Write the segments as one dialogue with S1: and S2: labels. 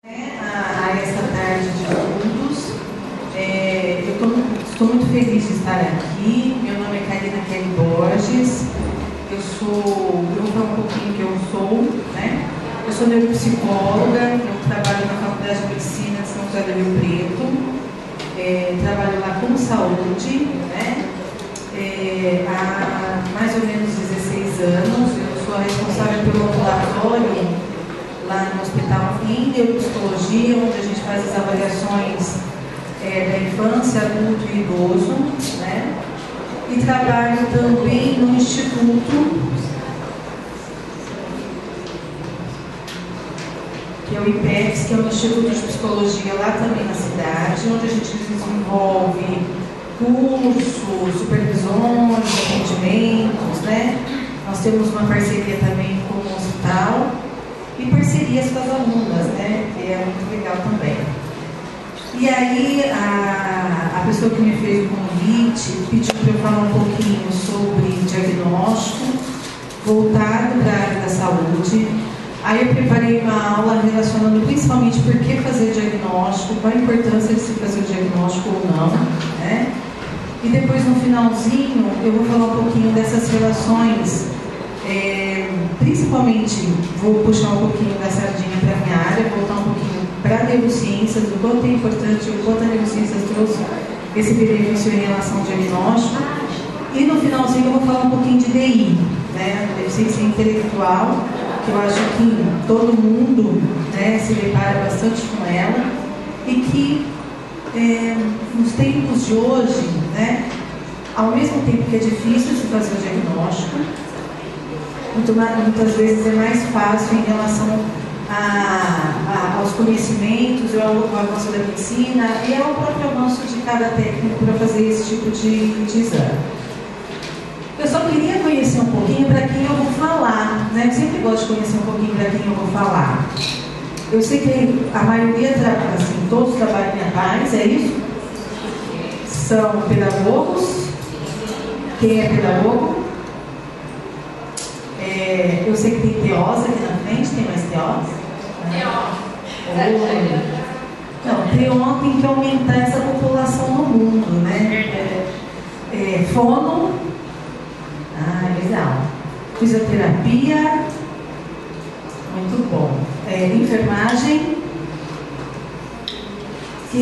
S1: A essa tarde de estudos. Estou muito feliz de estar aqui. Meu nome é Karina Kelly Borges. Eu vou falar um pouquinho que eu sou, né? Eu sou neuropsicóloga, eu trabalho na Faculdade de Medicina de São José do Rio Preto, trabalho lá com saúde, né? Há mais ou menos 16 anos. Eu sou a responsável pelo ambulatório lá no hospital em neuropsicologia, onde a gente faz as avaliações da infância, adulto e idoso, né? E trabalho também no instituto, que é o IPEX, que é um instituto de psicologia lá também na cidade, onde a gente desenvolve cursos, supervisões, atendimentos, né? Nós temos uma parceria também com o hospital e parcerias com as alunas, né? Que é muito legal também. E aí, a pessoa que me fez o convite pediu para eu falar um pouquinho sobre diagnóstico voltado para a área da saúde. Aí eu preparei uma aula relacionando principalmente por que fazer diagnóstico, qual a importância de se fazer o diagnóstico ou não, né? E depois, no finalzinho, eu vou falar um pouquinho dessas relações, principalmente vou puxar um pouquinho da sardinha para a minha área, voltar um pouquinho para neurociências, o quanto é importante, o quanto a neurociências trouxe esse benefício em relação ao diagnóstico. E no finalzinho eu vou falar um pouquinho de DI, né? Deficiência intelectual, que eu acho que todo mundo, né, se depara bastante com ela, e que nos tempos de hoje, né, ao mesmo tempo que é difícil se fazer o diagnóstico, muitas vezes é mais fácil em relação aos conhecimentos, ao avanço da medicina e ao próprio avanço de cada técnico para fazer esse tipo de exame. Eu só queria conhecer um pouquinho para quem eu vou falar, né? Eu sempre gosto de conhecer um pouquinho para quem eu vou falar. Eu sei que a maioria, assim, todos trabalham em paz, é isso? São pedagogos. Quem é pedagogo? Eu sei que tem TOs aqui na frente, tem mais TOs? Não, TO tem que aumentar essa população no mundo, né? Fono. Legal. Fisioterapia. Muito bom. Enfermagem.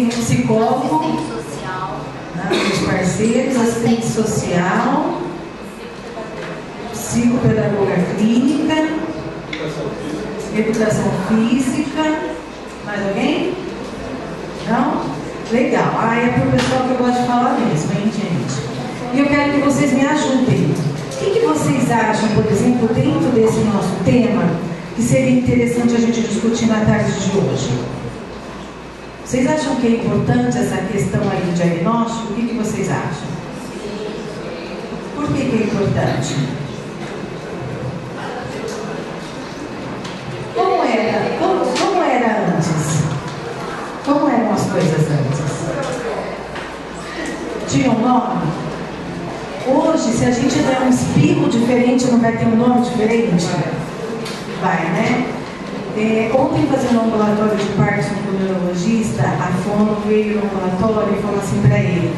S1: Psicólogo.
S2: Assistente social.
S1: Os parceiros, assistente social. Psicopedagoga clínica. Educação física. Mais alguém? Não? Legal. É para o pessoal que eu gosto de falar mesmo, hein, gente? E eu quero que vocês me ajudem. O que vocês acham, por exemplo, dentro desse nosso tema, que seria interessante a gente discutir na tarde de hoje? Vocês acham que é importante essa questão aí do diagnóstico? O que vocês acham? Por que é importante? Como era antes? Como eram as coisas antes? Tinha um nome? Hoje, se a gente der um espirro diferente, não vai ter um nome diferente? Vai, né? Ontem, fazendo um ambulatório de Parkinson com o neurologista, a fono veio no ambulatório e falou assim para ele: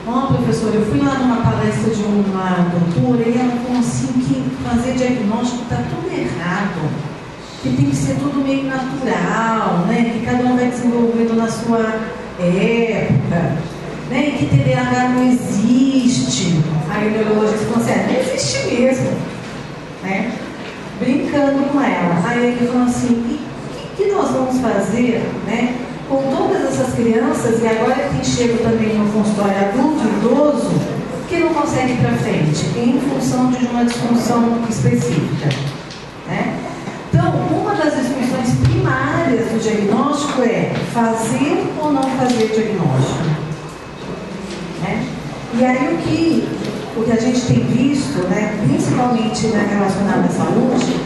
S1: professor, eu fui lá numa palestra de uma doutora e ela falou assim que fazer diagnóstico está tudo errado, que tem que ser tudo meio natural, né? Que cada um vai desenvolvendo na sua época, né? E que TDAH não existe. Aí o neurologista falou assim: não existe mesmo, né? Brincando com ela. Aí ele falou assim: e o que nós vamos fazer, né, com todas essas crianças, e agora tem chego também no consultório adulto e idoso, que não consegue ir para frente, em função de uma disfunção específica, né? Então, uma das disfunções primárias do diagnóstico é fazer ou não fazer diagnóstico, né? E aí o que a gente tem visto, né, principalmente relacionado à saúde,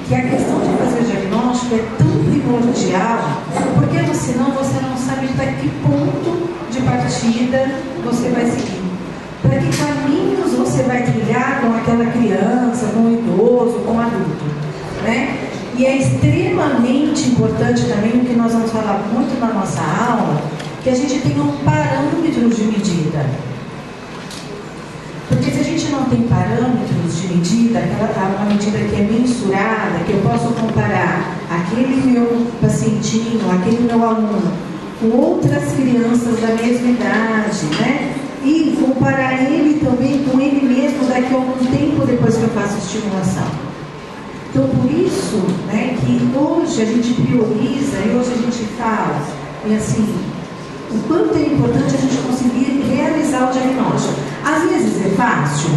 S1: que a questão de fazer diagnóstico é tão primordial, porque senão você não sabe para que ponto de partida você vai seguir, para que caminhos você vai trilhar com aquela criança, com o idoso, com o adulto, né? E é extremamente importante também, o que nós vamos falar muito na nossa aula, que a gente tenha um parâmetro de medida. Porque se a gente não tem parâmetros de medida, uma medida que é mensurada, que eu posso comparar aquele meu pacientinho, aquele meu aluno, com outras crianças da mesma idade, né? E comparar ele também com ele mesmo daqui a algum tempo depois que eu faço estimulação. Então, por isso, né, que hoje a gente prioriza e hoje a gente fala, e assim, o quanto é importante a gente conseguir realizar o diagnóstico. Às vezes é fácil.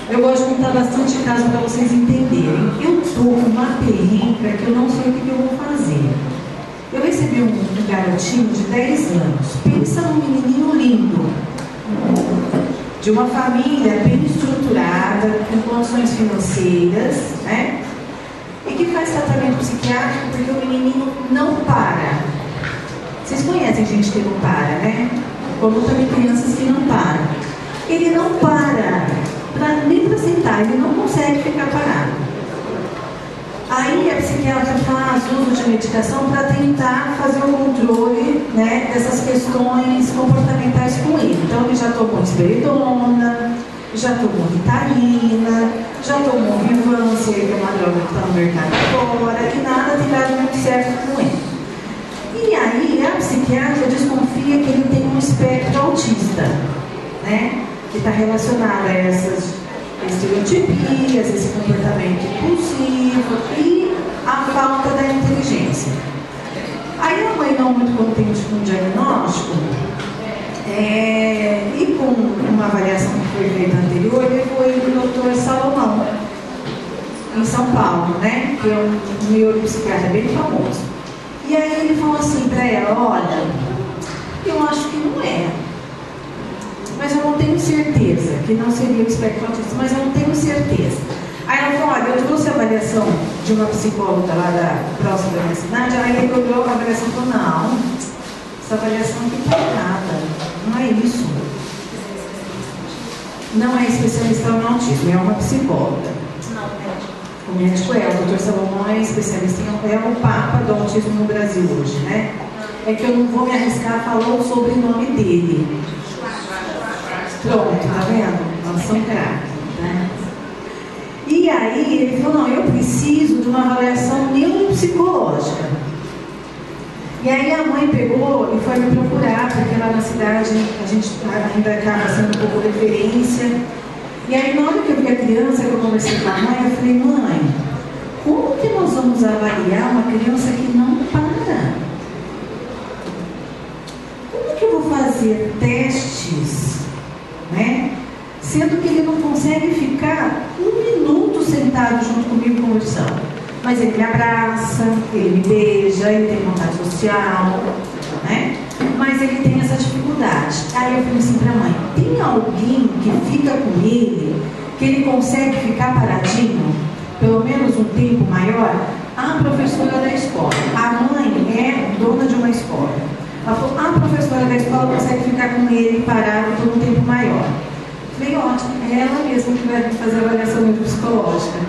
S1: Eu gosto de contar bastante caso para vocês entenderem. Eu estou com uma perrenca que eu não sei o que eu vou fazer. Eu recebi um garotinho de 10 anos. Pensa num menininho lindo, de uma família bem estruturada, com condições financeiras, né? E que faz tratamento psiquiátrico porque o menininho não para. Vocês conhecem gente que não para, né? Como também crianças que não param. Ele não para, nem para sentar, ele não consegue ficar parado. Aí a psiquiatra faz uso de medicação para tentar fazer o controle, né, dessas questões comportamentais com ele. Então ele já tomou risperidona, já tomou Ritalina, já tomou Vivância, que é uma droga que está no mercado agora, e nada tem dado muito certo com ele. E aí a psiquiatra desconfia que ele tem um espectro autista, né, que está relacionado a essas estereotipias, esse comportamento impulsivo e a falta da inteligência. Aí a mãe, não muito contente com o diagnóstico, e com uma avaliação que foi feita anterior, levou ele para o Dr. Salomão, em São Paulo, né, que é um neuropsiquiatra bem famoso. E aí ele falou assim para ela: olha, eu acho que não é, mas eu não tenho certeza, que não seria o espectro autista, mas eu não tenho certeza. Aí ela falou: olha, eu trouxe a avaliação de uma psicóloga lá próxima da minha cidade. Aí ele olhou a avaliação e falou: não, essa avaliação aqui está errada, não é isso. Não é especialista no autismo, é uma psicóloga. O médico é, o Dr. Salomão é especialista é o papa do autismo no Brasil hoje, né? É que eu não vou me arriscar a falar o sobrenome dele. Pronto, tá vendo? Nós somos craques, né? E aí ele falou: não, eu preciso de uma avaliação neuropsicológica. E aí a mãe pegou e foi me procurar, porque lá na cidade a gente ainda acaba sendo um pouco referência. E aí, na hora que eu vi a criança, que eu conversei com a mãe, eu falei: mãe, como que nós vamos avaliar uma criança que não para? Como que eu vou fazer testes, né, sendo que ele não consegue ficar um minuto sentado junto comigo conversando? Mas ele me abraça, ele me beija, ele tem contato social, né? Mas ele tem essa dificuldade. Aí eu falei assim para a mãe: tem alguém que fica com ele, que ele consegue ficar paradinho, pelo menos um tempo maior? A professora da escola. A mãe é dona de uma escola. Ela falou: a professora da escola consegue ficar com ele parado por um tempo maior. Eu falei: ótimo, é ela mesma que vai fazer a avaliação psicológica.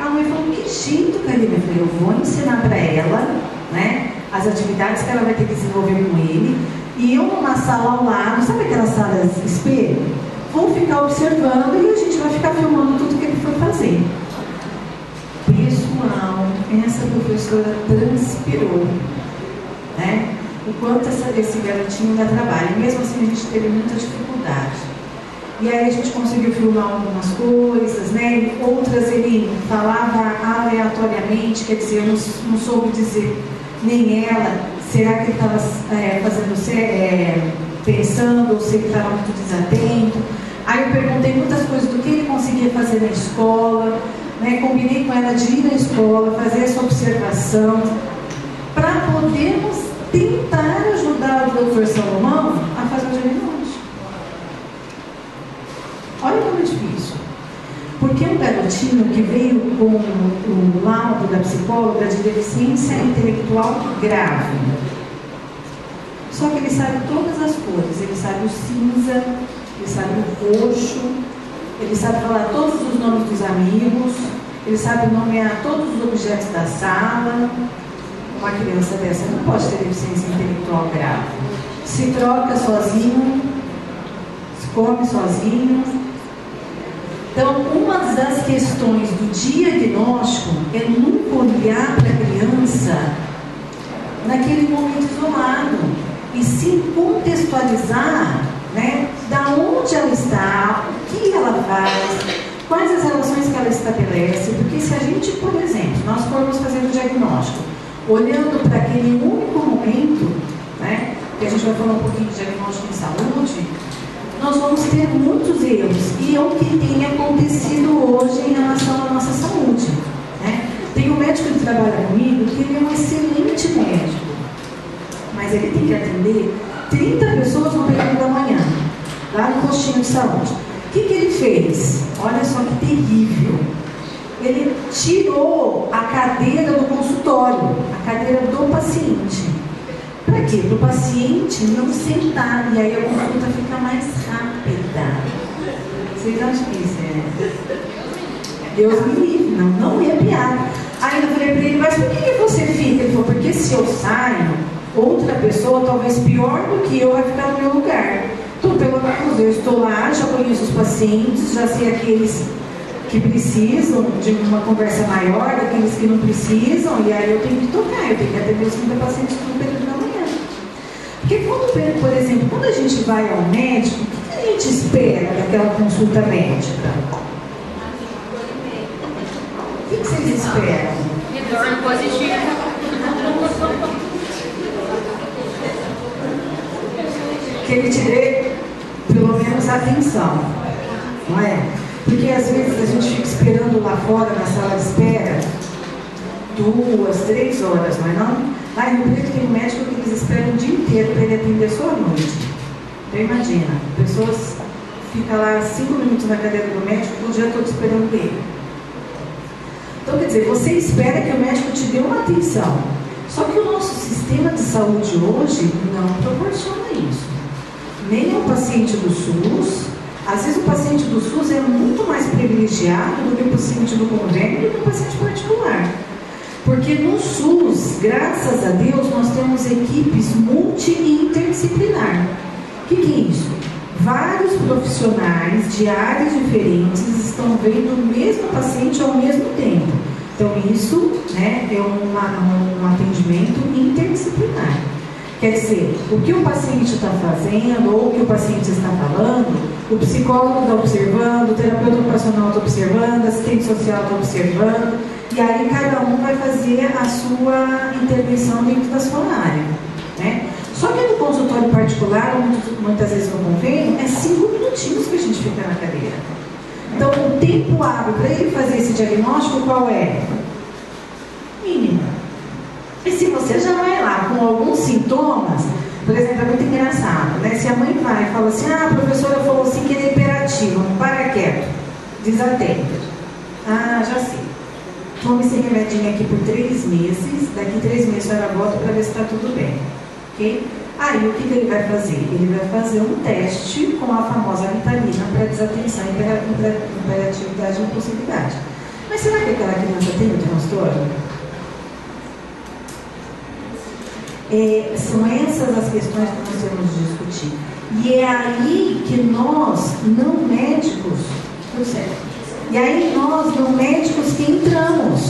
S1: A mãe falou: que jeito, Karina? Eu falei: eu vou ensinar para ela, né, as atividades que ela vai ter que desenvolver com ele, e eu numa sala ao lado, sabe aquelas salas espelho? Vou ficar observando e a gente vai ficar filmando tudo que ele for fazer. Pessoal, essa professora transpirou, né? O quanto esse garotinho dá trabalho. E mesmo assim a gente teve muita dificuldade. E aí a gente conseguiu filmar algumas coisas, né? Outras ele falava aleatoriamente, quer dizer, eu não soube dizer nem ela, será que ele estava pensando ou se ele estava muito desatento. Aí eu perguntei muitas coisas do que ele conseguia fazer na escola, né? Combinei com ela de ir na escola, fazer essa observação, para podermos tentar ajudar o Dr. Salomão a fazer o diagnóstico. Olha como é difícil. Porque um garotinho que veio com o laudo da psicóloga de deficiência intelectual grave. Só que ele sabe todas as cores. Ele sabe o cinza, ele sabe o roxo, ele sabe falar todos os nomes dos amigos, ele sabe nomear todos os objetos da sala. Uma criança dessa não pode ter deficiência intelectual grave. Se troca sozinho, se come sozinho. Então, uma das questões do diagnóstico é nunca olhar para a criança naquele momento isolado, e sim contextualizar, né, da onde ela está, o que ela faz, quais as relações que ela estabelece. Porque se a gente, por exemplo, nós formos fazer o diagnóstico olhando para aquele único momento, né, que a gente vai falar um pouquinho de diagnóstico em saúde, nós vamos ter muitos erros, e é o que tem acontecido hoje em relação à nossa saúde, né? Tem um médico que trabalha comigo, que ele é um excelente médico, mas ele tem que atender 30 pessoas no período da manhã, lá no postinho de saúde. O que ele fez? Olha só que terrível. Ele tirou a cadeira do consultório, a cadeira do paciente. Para quê? Para o paciente não sentar, e aí a consulta fica mais rápida. Vocês acham que isso é? Deus me livre, não é piada. Aí eu falei para ele, mas por que você fica? Ele falou, porque se eu saio, outra pessoa, talvez pior do que eu, vai ficar no meu lugar. Então, pelo menos eu estou lá, já conheço os pacientes, já sei aqueles que precisam de uma conversa maior, daqueles que não precisam, e aí eu tenho que tocar, eu tenho que atender os 30 pacientes no período da manhã. Porque quando, por exemplo, quando a gente vai ao médico, o que a gente espera daquela consulta médica? O que vocês esperam?
S2: Retorno positivo.
S1: Que ele te dê, pelo menos, atenção, não é? Porque às vezes a gente fica esperando lá fora, na sala de espera, 2, 3 horas, não é não? Lá em Rio Preto tem um médico que eles esperam o dia inteiro para ele atender só à noite. Então imagina, pessoas ficam lá 5 minutos na cadeira do médico, o dia todo esperando ele. Então quer dizer, você espera que o médico te dê uma atenção. Só que o nosso sistema de saúde hoje não proporciona isso. Nem o paciente do SUS. Às vezes o paciente do SUS é muito mais privilegiado do que o paciente do convênio, do que o paciente particular. Porque no SUS, graças a Deus, nós temos equipes multi e interdisciplinar. O que é isso? Vários profissionais de áreas diferentes estão vendo o mesmo paciente ao mesmo tempo. Então isso, né, é um atendimento interdisciplinar. Quer dizer, o que o paciente está fazendo ou o que o paciente está falando, o psicólogo está observando, o terapeuta ocupacional está observando, o assistente social está observando, e aí cada um vai fazer a sua intervenção dentro da sua área, né? Só que no consultório particular, muitas vezes no convênio, é 5 minutinhos que a gente fica na cadeira. Então, o tempo hábil para ele fazer esse diagnóstico, qual é? Mínimo. E se você já vai lá com alguns sintomas, por exemplo, é muito engraçado, né? Se a mãe vai e fala assim, a professora falou assim que ele é hiperativo, não para quieto, desatenta. Já sei. Tome esse remedinho aqui por 3 meses, daqui 3 meses a senhora volta para ver se está tudo bem. Ok? Aí o que ele vai fazer? Ele vai fazer um teste com a famosa Ritalina para desatenção, hiperatividade e impulsividade. Mas será que aquela criança tem o transtorno? São essas as questões que nós temos de discutir. E é aí que nós, não médicos, tudo certo. E aí nós, não médicos, que entramos.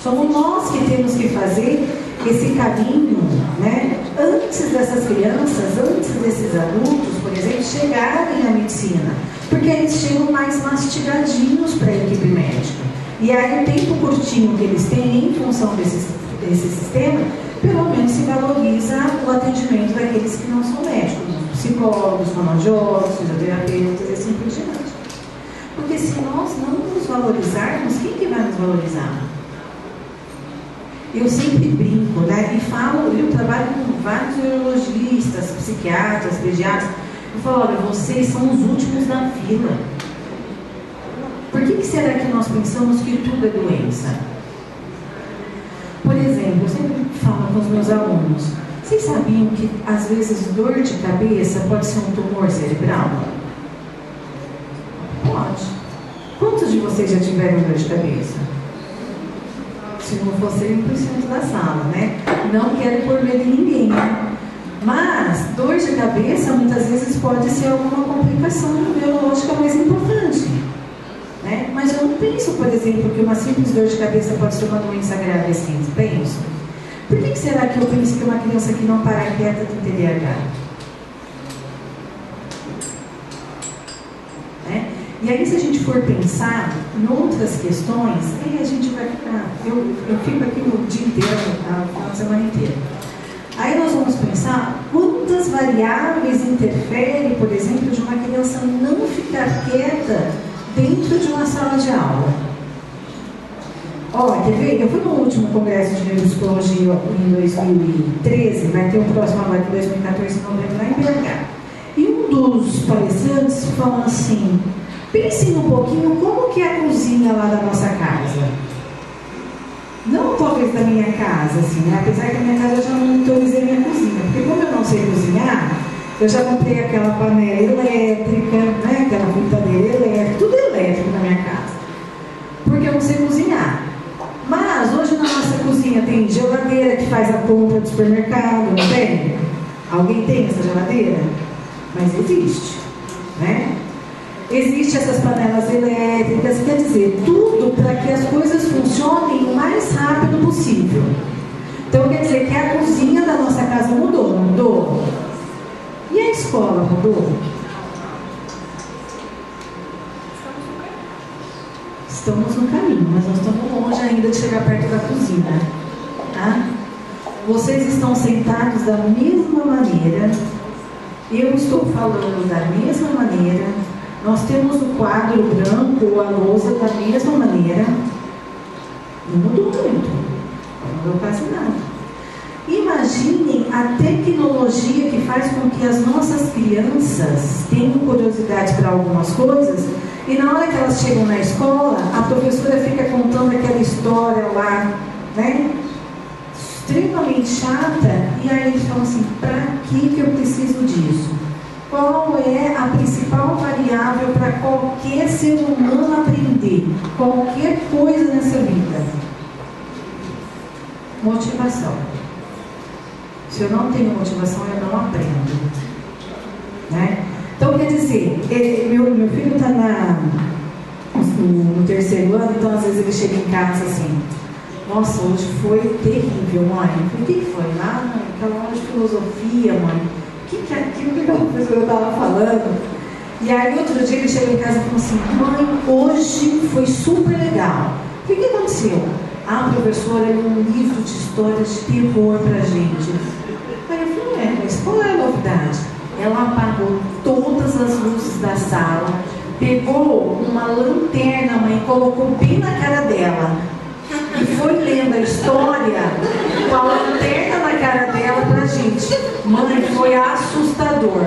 S1: Somos nós que temos que fazer esse caminho, né? Antes dessas crianças, antes desses adultos, por exemplo, chegarem à medicina. Porque eles chegam mais mastigadinhos para a equipe médica. E aí o tempo curtinho que eles têm em função desse sistema, pelo menos se valoriza o atendimento daqueles que não são médicos, psicólogos, fonoaudiólogos, fisioterapeutas e assim por diante. Porque se nós não nos valorizarmos, quem que vai nos valorizar? Eu sempre brinco, né? E falo, eu trabalho com vários neurologistas, psiquiatras, pediatras. Eu falo, olha, vocês são os últimos da fila. Por que será que nós pensamos que tudo é doença? Por exemplo, eu sempre falo com os meus alunos, vocês sabiam que às vezes dor de cabeça pode ser um tumor cerebral? Pode. Quantos de de vocês já tiveram dor de cabeça? Se não fosse 1% da sala, né? Não quero pôr medo em ninguém. Mas dor de cabeça muitas vezes pode ser alguma complicação neurológica mais importante, né? Mas eu não penso, por exemplo, que uma simples dor de cabeça pode ser uma doença grave assim. Penso. Por que será que eu penso que uma criança que não para quieta tem TDAH? Né? E aí, se a gente for pensar em outras questões, aí a gente vai ficar. Eu fico aqui o dia inteiro, a semana inteira. Aí nós vamos pensar quantas variáveis interferem, por exemplo, de uma criança não ficar quieta dentro de uma sala de aula. Ó, quer ver? Eu fui no último congresso de neuropsicologia em 2013, vai ter um próximo agora em 2014, não lembro, lá em BH. E um dos palestrantes falou assim: pensem um pouquinho como que é a cozinha lá da nossa casa. Não talvez da minha casa, assim, né? Apesar que a minha casa eu já monitorizei minha cozinha, porque como eu não sei cozinhar, eu já comprei aquela panela elétrica, né? Aquela fritadeira elétrica, tudo elétrico na minha casa, porque eu não sei cozinhar. Mas hoje na nossa cozinha tem geladeira que faz a compra do supermercado, não tem? Alguém tem essa geladeira? Mas existe, né? Existem essas panelas elétricas, quer dizer, tudo para que as coisas funcionem o mais rápido possível. Então quer dizer que a cozinha da nossa casa mudou, não mudou? E a escola mudou? Estamos no caminho, mas nós estamos longe ainda de chegar perto da cozinha. Tá? Vocês estão sentados da mesma maneira, eu estou falando da mesma maneira. Nós temos o quadro branco ou a lousa da mesma maneira. Não mudou muito. Não mudou quase nada. Imaginem a tecnologia que faz com que as nossas crianças tenham curiosidade para algumas coisas e na hora que elas chegam na escola, a professora fica contando aquela história lá, né? Extremamente chata, e aí eles falam assim: para que eu preciso disso? Qual é a principal variável para qualquer ser humano aprender qualquer coisa nessa vida? Motivação. Se eu não tenho motivação, eu não aprendo, né? Então, quer dizer, meu filho está no terceiro ano, então às vezes ele chega em casa assim: nossa, hoje foi terrível, mãe. O que foi? Lá naquela aula de filosofia, mãe. O que é aquilo que a professora estava falando? E aí outro dia ele chegou em casa e falou assim: mãe, hoje foi super legal. O que aconteceu? A professora leu um livro de histórias de terror pra gente. Aí eu falei: mas qual é a novidade? Ela apagou todas as luzes da sala, pegou uma lanterna, mãe, colocou bem na cara dela e foi lendo a história com a lanterna na cara dela pra gente. Mãe, foi assustador.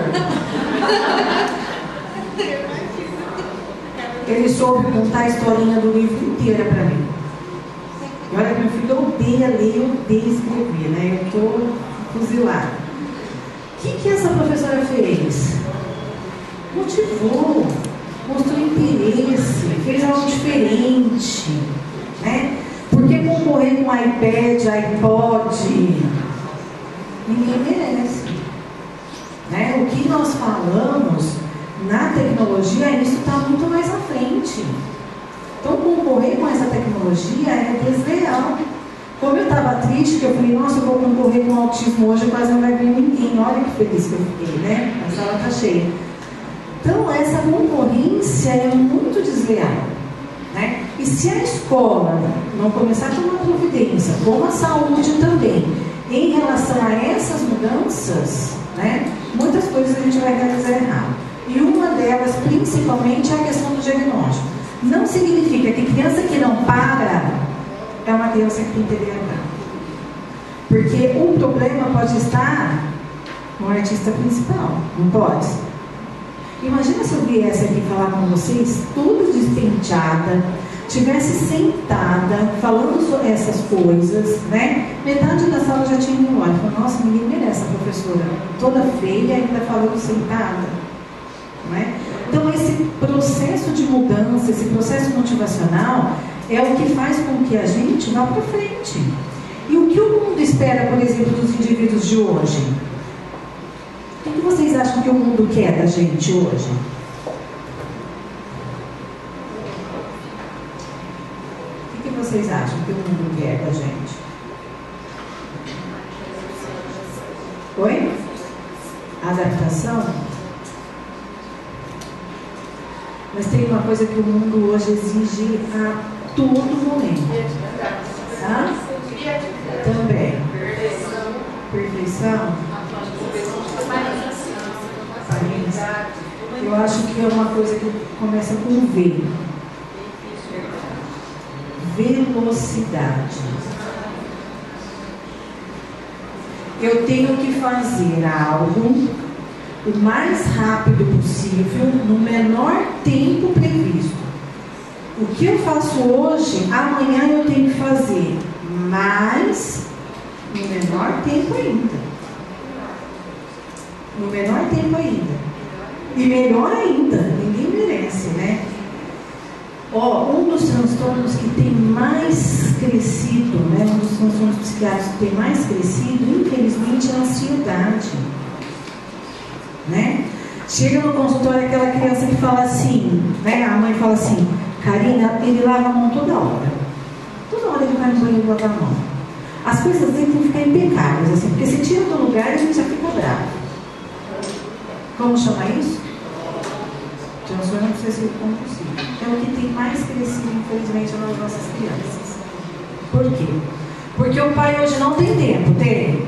S1: Ele soube contar a historinha do livro inteira pra mim. E olha que meu filho odeia ler, odeia escrever, né? Eu tô fuzilada. O que essa professora fez? Motivou, mostrou interesse, fez algo diferente, né? Por que concorrer com iPad, iPod? Ninguém merece, né? O que nós falamos na tecnologia, isso está muito mais à frente. Então, concorrer com essa tecnologia é desleal. Como eu estava triste, que eu falei: nossa, eu vou concorrer com o autismo hoje, quase não vai vir ninguém. Olha que feliz que eu fiquei, né? A sala está cheia. Então, essa concorrência é muito desleal, né? E se a escola não começar a tomar providência, como a saúde também, em relação a essas mudanças, né, muitas coisas a gente vai realizar errado. E uma delas, principalmente, é a questão do diagnóstico. Não significa que criança que não para é uma criança que tem TDAH. Porque o problema pode estar no artista principal, não pode? Imagina se eu viesse aqui falar com vocês, toda despenteada, tivesse sentada, falando sobre essas coisas, né? Metade da sala já tinha ido embora. Falei: nossa, ninguém merece a professora toda feia, ainda falando sentada, não é? Então, esse processo de mudança, esse processo motivacional é o que faz com que a gente vá para frente. E o que o mundo espera, por exemplo, dos indivíduos de hoje? O que vocês acham que o mundo quer da gente hoje? O que vocês acham que o mundo quer da gente? Oi? Adaptação? Mas tem uma coisa que o mundo hoje exige a todo momento. Hã? Também. Perfeição? Aparência. Eu acho que é uma coisa que começa com V. Velocidade. Eu tenho que fazer algo o mais rápido possível, no menor tempo previsto. O que eu faço hoje, amanhã eu tenho que fazer, mas no menor tempo ainda. No menor tempo ainda. E melhor ainda, ninguém merece, né? Um dos transtornos que tem mais crescido, né? Um dos transtornos psiquiátricos que tem mais crescido, infelizmente, é a ansiedade. Né? Chega no consultório aquela criança que fala assim, né? A mãe fala assim: Karina, ele lava a mão toda hora. Toda hora ele vai no banheiro lavar a mão. As coisas dele têm que ficar impecáveis, assim, porque se tira do lugar a gente já fica bravo. Como chama isso? Transtorno obsessivo compulsivo. É o que tem mais crescido, infelizmente, nas nossas crianças. Por quê? Porque o pai hoje não tem tempo, tem?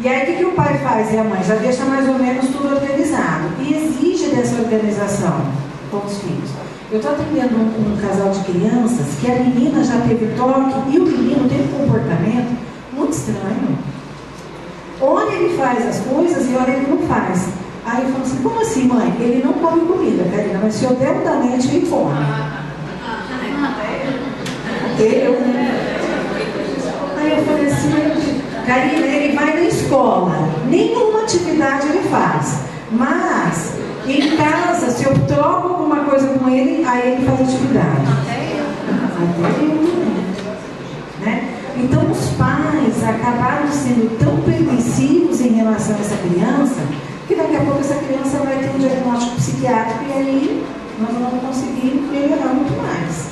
S1: E aí o que o pai faz e a mãe? Já deixa mais ou menos tudo organizado. E exige dessa organização com os filhos. Eu estou atendendo um casal de crianças que a menina já teve toque e o menino teve um comportamento muito estranho. Ora ele faz as coisas e ora ele não faz. Aí eu falo assim: como assim, mãe? Ele não come comida, Karina, mas se eu der um danete, ele come. Aí eu falei assim: Karina, ele vai na escola, nenhuma atividade ele faz, mas em casa, se eu troco alguma coisa com ele, aí ele faz atividade. Até eu, né? Então os pais acabaram sendo tão permissivos em relação a essa criança, que daqui a pouco essa criança vai ter um diagnóstico psiquiátrico e aí nós não vamos conseguir melhorar muito mais.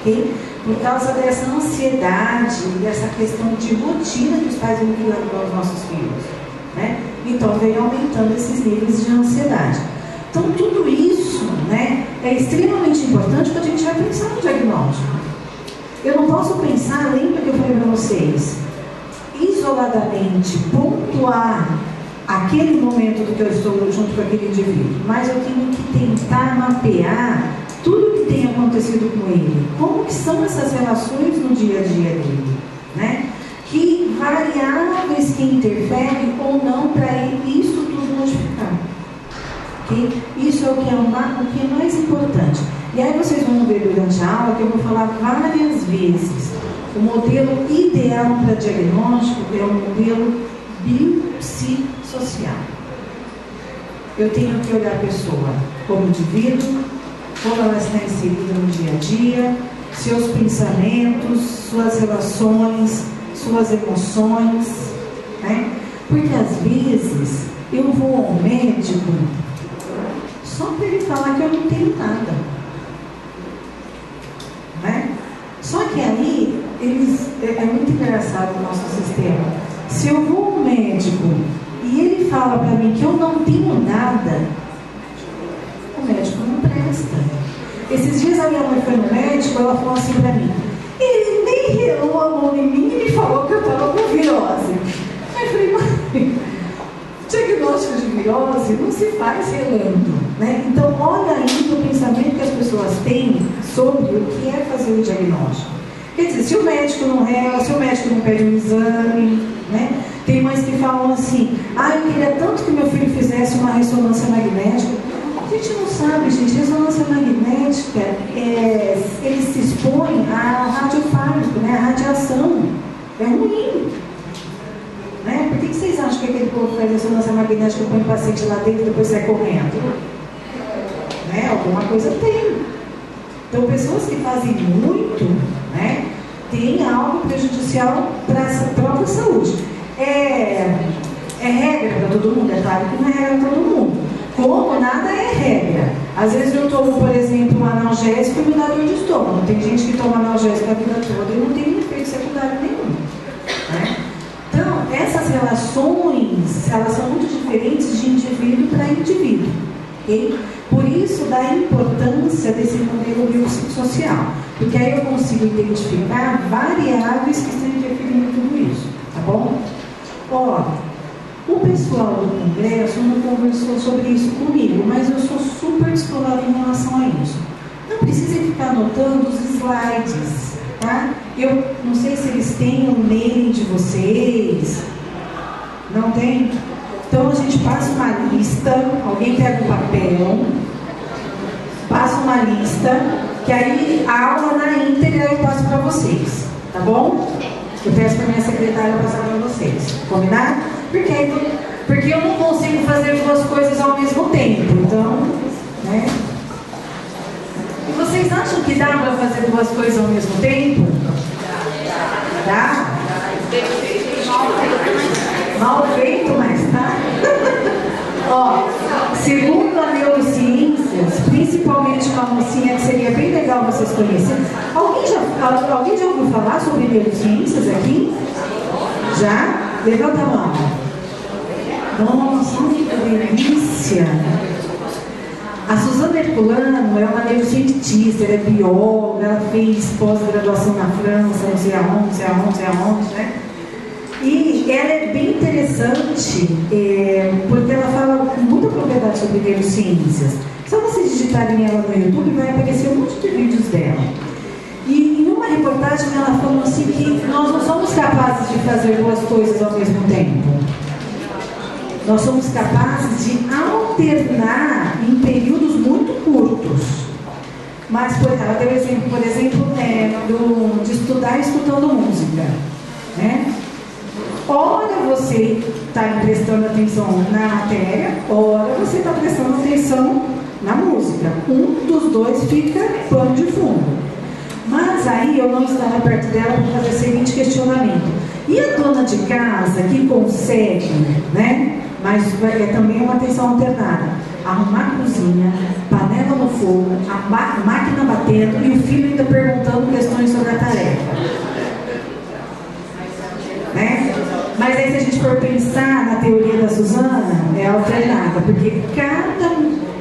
S1: Okay? Por causa dessa ansiedade, dessa questão de rotina que os pais vão criando para os nossos filhos. Né? Então vem aumentando esses níveis de ansiedade. Então tudo isso, né, é extremamente importante quando a gente vai pensar no diagnóstico. Eu não posso pensar, lembra que eu falei para vocês, isoladamente, pontuar aquele momento do que eu estou junto com aquele indivíduo, mas eu tenho que tentar mapear tudo que tem acontecido com ele, como que são essas relações no dia a dia dele, né? Que variáveis que interferem ou não para ele isso tudo modificar. Okay? Isso é o que é mais importante. E aí vocês vão ver durante a aula que eu vou falar várias vezes. O modelo ideal para diagnóstico é o modelo biopsicossocial. Eu tenho que olhar a pessoa como indivíduo, como ela está inserida no dia a dia, seus pensamentos, suas relações, suas emoções, né? Porque às vezes eu vou ao médico só para ele falar que eu não tenho nada, né? Só que aí é muito engraçado o nosso sistema. Se eu vou ao médico e ele fala para mim que eu não tenho nada, o médico não presta. Esses dias a minha mãe foi no médico, ela falou assim para mim: ele nem relou a mão em mim e me falou que eu estava com virose. Aí eu falei: mãe, diagnóstico de virose não se faz relando, né? Então olha aí o pensamento que as pessoas têm sobre o que é fazer o diagnóstico. Quer dizer, se o médico não rela, se o médico não pede um exame, né? Tem mães que falam assim: eu queria tanto que meu filho fizesse uma ressonância magnética. A gente não sabe, gente, ressonância magnética, ele se expõe ao radiofármaco, né? A radiação é ruim. Né? Por que vocês acham que aquele povo faz ressonância magnética, põe o paciente lá dentro e depois sai correndo? né? Alguma coisa tem. Então, pessoas que fazem muito, né, têm algo prejudicial para a própria saúde. É regra para todo mundo? É claro que não é regra para todo mundo. Como nada é regra. Às vezes eu tomo, por exemplo, um analgésico e me dá dor de estômago. Tem gente que toma analgésico a vida toda e não tem efeito secundário nenhum, né? Então, essas relações, elas são muito diferentes de indivíduo para indivíduo. Okay? Por isso, da importância desse modelo biopsicossocial. Porque aí eu consigo identificar variáveis que estão interferindo em tudo isso. Tá bom? Ó, o pessoal do congresso não conversou sobre isso comigo, mas eu sou super descolada em relação a isso. Não precisa ficar anotando os slides, tá? Eu não sei se eles têm um e-mail de vocês. Não tem? Então a gente passa uma lista, alguém pega um papel, passa uma lista, que aí a aula na íntegra eu passo para vocês, tá bom? Eu peço para minha secretária passar para vocês. Combinado? Porque eu não consigo fazer duas coisas ao mesmo tempo. Então, né? E vocês acham que dá para fazer duas coisas ao mesmo tempo? Dá? Mal feito, mas tá. Ó, segundo a neurociências, principalmente uma mocinha que seria bem legal vocês conhecerem. Alguém já ouviu falar sobre neurociências aqui? Já? Levanta a mão. Nossa, que delícia! A Suzana Herculano é uma neurocientista, ela é bióloga, ela fez pós-graduação na França, não sei aonde, né? E ela é bem interessante, porque ela fala com muita propriedade sobre neurociências. Só vocês digitarem ela no YouTube, vai aparecer um monte de vídeos dela. E em uma reportagem ela falou assim que nós não somos capazes de fazer duas coisas ao mesmo tempo. Nós somos capazes de alternar em períodos muito curtos. Mas ela deu exemplo, por exemplo, de estudar escutando música, né? Ora você está prestando atenção na matéria, ora você está prestando atenção na música. Um dos dois fica pano de fundo. Mas aí eu não estava perto dela para fazer o seguinte questionamento. E a dona de casa que consegue, né? Mas é também uma atenção alternada. Arrumar a cozinha, panela no fogo, a máquina batendo e o filho ainda perguntando questões sobre a tarefa. Né? Mas aí se a gente for pensar na teoria da Suzana, é alternada, porque cada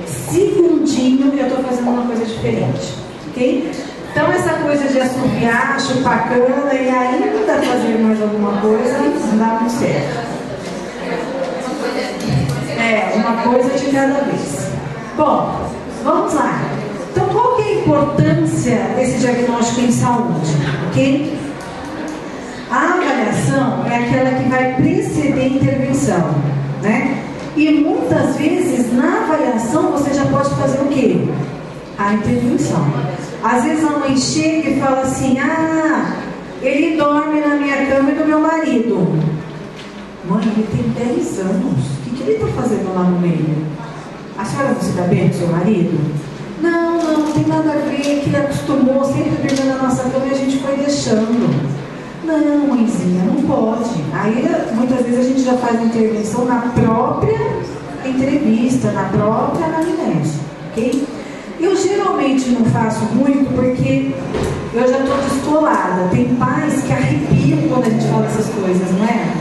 S1: segundinho eu estou fazendo uma coisa diferente. Ok? Então essa coisa de assobiar, chupar cana e ainda fazer mais alguma coisa, não dá muito certo. Uma coisa de cada vez. Bom, vamos lá. Então, qual que é a importância desse diagnóstico em saúde? Ok? A avaliação é aquela que vai preceder a intervenção, né? E muitas vezes, na avaliação, você já pode fazer o quê? A intervenção. Às vezes a mãe chega e fala assim, ele dorme na minha cama e do meu marido. Mãe, ele tem 10 anos. O que ele está fazendo lá no meio? A senhora não se dá bem com seu marido? Não tem nada a ver, que ele acostumou sempre dormindo na nossa cama e a gente foi deixando. Não, mãezinha, não pode. Aí, muitas vezes, a gente já faz a intervenção na própria entrevista, na própria anamnese, ok? Eu geralmente não faço muito porque eu já estou descolada. Tem pais que arrepiam quando a gente fala essas coisas, não é?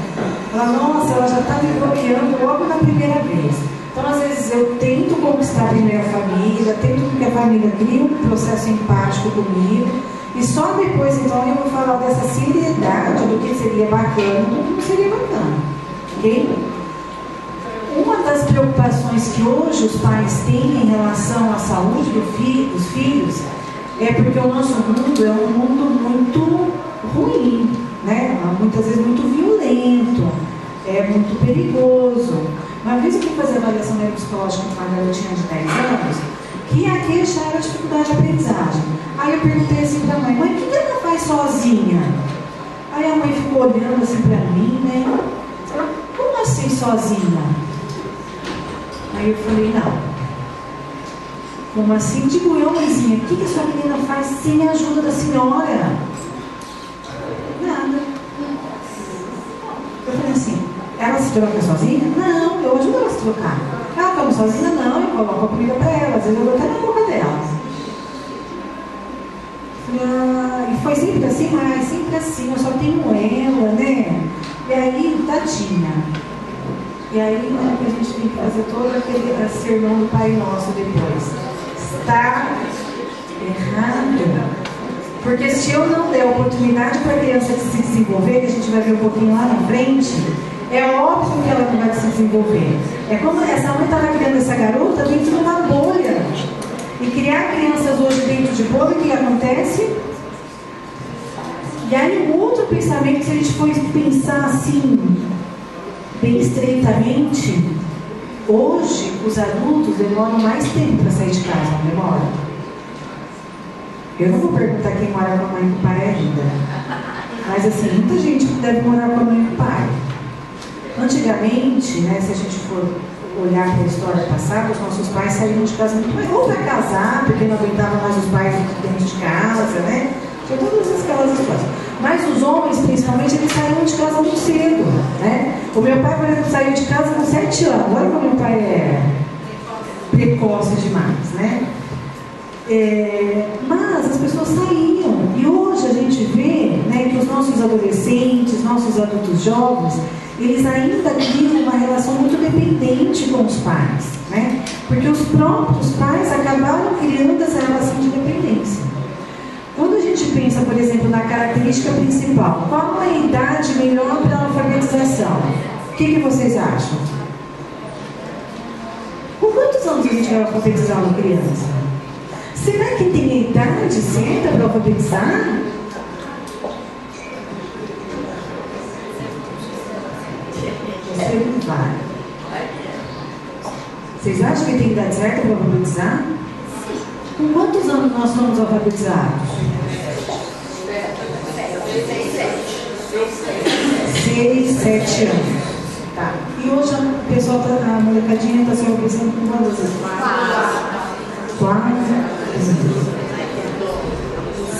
S1: Ela, nossa, ela já está me bloqueando logo na primeira vez. Então, às vezes, eu tento conquistar primeiro a família, tento que a família crie um processo empático comigo, e só depois, então, eu vou falar dessa seriedade do que seria bacana e do que não seria bacana. Ok? Uma das preocupações que hoje os pais têm em relação à saúde dos filhos é porque o nosso mundo é um mundo muito ruim, né? Muitas vezes muito violento, é muito perigoso. Uma vez eu fui fazer avaliação neuropsicológica com uma garotinha de 10 anos, que a queixa era dificuldade de aprendizagem. Aí eu perguntei assim para a mãe, o que ela faz sozinha? Aí a mãe ficou olhando assim para mim, né? Como assim sozinha? Aí eu falei, não. Como assim? Digo eu, mãezinha, o que a sua menina faz sem a ajuda da senhora? Nada. Eu falei assim, ela se troca sozinha? Não, eu ajudo ela a se trocar. Ela come sozinha? Não, eu coloco a comida para ela, às vezes eu dou até na boca dela. E foi sempre assim, mas sempre assim, eu só tenho ela, né? E aí, tadinha. E aí, né, que a gente tem que fazer todo aquele sermão do Pai Nosso depois. Está errado. Porque se eu não der oportunidade para a criança de se desenvolver, que a gente vai ver um pouquinho lá na frente, é óbvio que ela não vai se desenvolver. É como essa mãe estava criando essa garota dentro de uma bolha. E criar crianças hoje dentro de bolha, o que acontece? E aí um outro pensamento, se a gente for pensar assim, bem estreitamente, hoje os adultos demoram mais tempo para sair de casa, não demora? Eu não vou perguntar quem mora com a mãe e com o pai ainda. Mas assim, muita gente deve morar com a mãe e com o pai. Antigamente, né, se a gente for olhar para a história passada, os nossos pais saíram de casa muito mais, ou para casar, porque não aguentavam mais os pais dentro de casa, né? Tinha todas aquelas histórias. Mas os homens, principalmente, eles saíram de casa muito cedo, né? O meu pai, por exemplo, saiu de casa com 7 anos. Olha como meu pai é precoce demais, né? Mas as pessoas saíam. E hoje a gente vê, né, que os nossos adolescentes, nossos adultos jovens, eles ainda criam uma relação muito dependente com os pais, né? Porque os próprios pais acabaram criando essa relação de dependência. Quando a gente pensa, por exemplo, na característica principal, qual a idade melhor para a alfabetização? O que vocês acham? Com quantos anos a gente vai alfabetizar uma criança? Será que tem a idade certa para alfabetizar? Você não vai. Vocês acham que tem idade certa para alfabetizar? Com quantos anos nós somos alfabetizados? 6, 7 anos. Tá. E hoje o pessoal, a molecadinha está se alfabetizando com quantos anos? 4,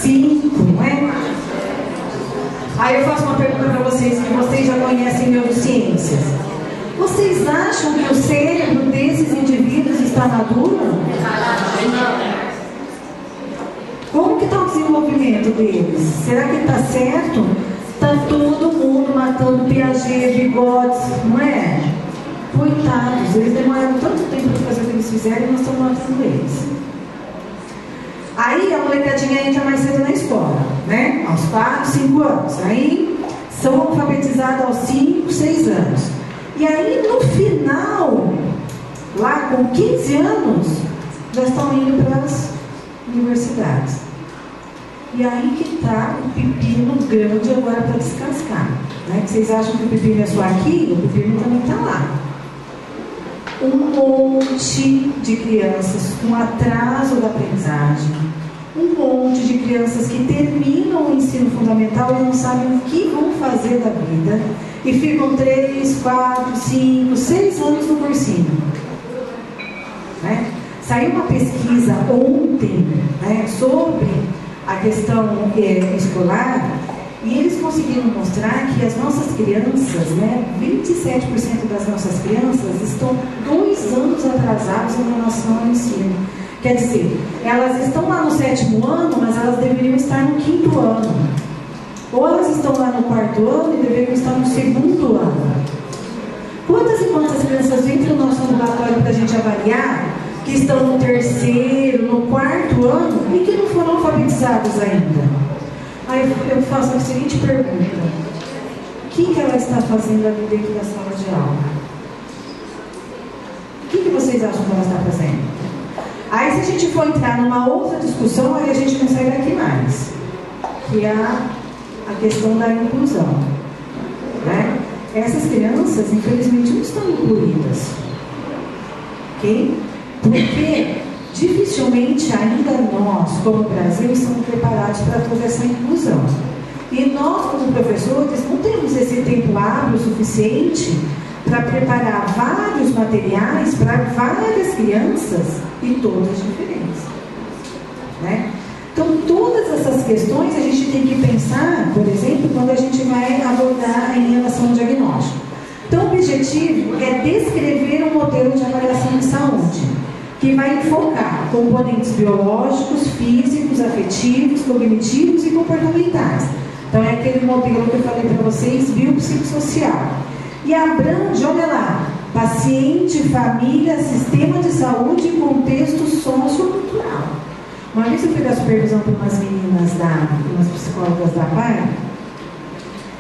S1: 5, não é? Aí eu faço uma pergunta para vocês, que vocês já conhecem neurociências. Vocês acham que o cérebro desses indivíduos está maduro? Como que está o desenvolvimento deles? Será que está certo? Está todo mundo matando Piaget, Vygotsky, não é? Coitados, eles demoraram tanto tempo para fazer o que eles fizeram e nós estamos matando eles. Aí a molecadinha entra mais cedo na escola, né? Aos 4, 5 anos. Aí são alfabetizados aos 5, 6 anos. E aí no final, lá com 15 anos, já estão indo para as universidades. E aí que está o pepino grande agora para descascar, né? Que vocês acham que o pepino é só aqui? O pepino também está lá. Um monte de crianças com atraso da aprendizagem, um monte de crianças que terminam o ensino fundamental e não sabem o que vão fazer da vida e ficam 3, 4, 5, 6 anos no cursinho, né? Saiu uma pesquisa ontem, né, sobre a questão escolar, e eles conseguiram mostrar que as nossas crianças, né, 27% das nossas crianças estão 2 anos atrasadas em relação ao ensino. Quer dizer, elas estão lá no 7º ano, mas elas deveriam estar no 5º ano. Ou elas estão lá no 4º ano e deveriam estar no 2º ano. Quantas e quantas crianças vêm para o nosso ambulatório para a gente avaliar, que estão no 3º, no 4º ano e que não foram alfabetizados ainda? Aí eu faço a seguinte pergunta: o que ela está fazendo ali dentro da sala de aula? O que vocês acham que ela está fazendo? Aí se a gente for entrar numa outra discussão, aí a gente não sai daqui mais, que é a questão da inclusão, né? Essas crianças, infelizmente, não estão incluídas, ok? Porque dificilmente ainda nós, como Brasil, estamos preparados para toda essa inclusão. E nós, como professores, não temos esse tempo hábil suficiente para preparar vários materiais para várias crianças e todas diferentes, né? Então, todas essas questões a gente tem que pensar, por exemplo, quando a gente vai abordar em relação ao diagnóstico. Então, o objetivo é descrever um modelo de avaliação de saúde, que vai enfocar componentes biológicos, físicos, afetivos, cognitivos e comportamentais. Então, é aquele modelo que eu falei para vocês, biopsicossocial. E abrange, olha lá, paciente, família, sistema de saúde e contexto sociocultural. Uma vez eu fui dar supervisão para umas meninas, umas psicólogas da PAI,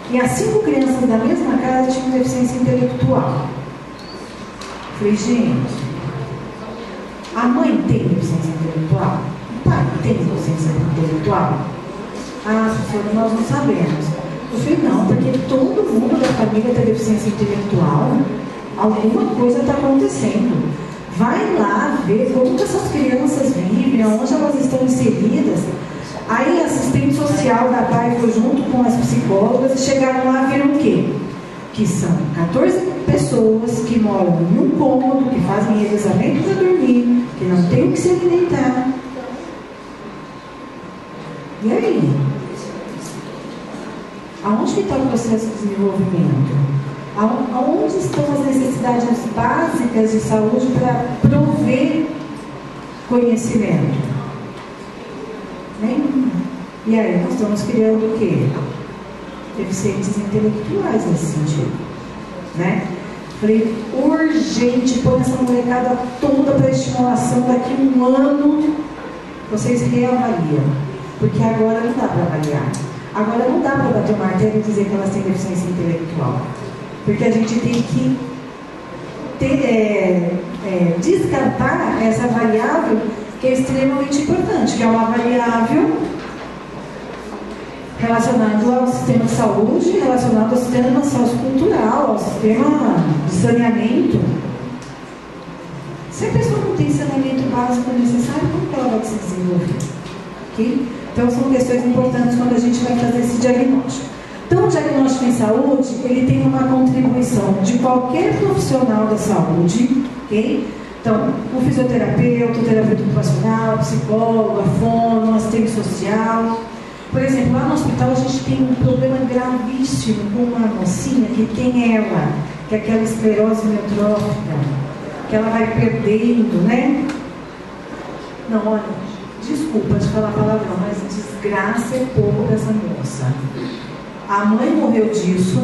S1: e as 5 crianças da mesma casa tinham deficiência intelectual. Falei, gente, a mãe tem deficiência intelectual? O pai tem deficiência intelectual? Ah, professora, nós não sabemos. Eu falei, não, porque todo mundo da família tem deficiência intelectual. Alguma coisa está acontecendo. Vai lá ver como que essas crianças vivem, onde elas estão inseridas. Aí a assistente social da PAI foi junto com as psicólogas e chegaram lá e viram o quê? Que são 14 pessoas que moram em um cômodo, que fazem revezamento para dormir, que não tem o que se alimentar. E aí? Aonde que está o processo de desenvolvimento? Aonde estão as necessidades básicas de saúde para prover conhecimento? Nenhuma. E aí nós estamos criando o quê? Deficientes intelectuais nesse sentido, né? Falei, urgente, põe essa molecada toda para estimulação, daqui a um ano vocês reavaliam, porque agora não dá para avaliar. Agora não dá para bater o martelo e dizer que elas têm deficiência intelectual, porque a gente tem que descartar essa variável que é extremamente importante, que é uma variável relacionada ao sistema de saúde, relacionada ao sistema sociocultural, ao sistema de saneamento. Se a pessoa não tem saneamento básico necessário, como que ela vai se desenvolver? Okay? Então, são questões importantes quando a gente vai fazer esse diagnóstico. Então, o diagnóstico em saúde, ele tem uma contribuição de qualquer profissional da saúde, ok? Então, o fisioterapeuta, o terapeuta ocupacional, o psicólogo, a fono, assistente social. Por exemplo, lá no hospital a gente tem um problema gravíssimo com uma mocinha que tem ela, que é aquela esclerose miotrófica, que ela vai perdendo, né? Não, olha, desculpa de falar palavrão, mas desgraça é pouco dessa moça. A mãe morreu disso,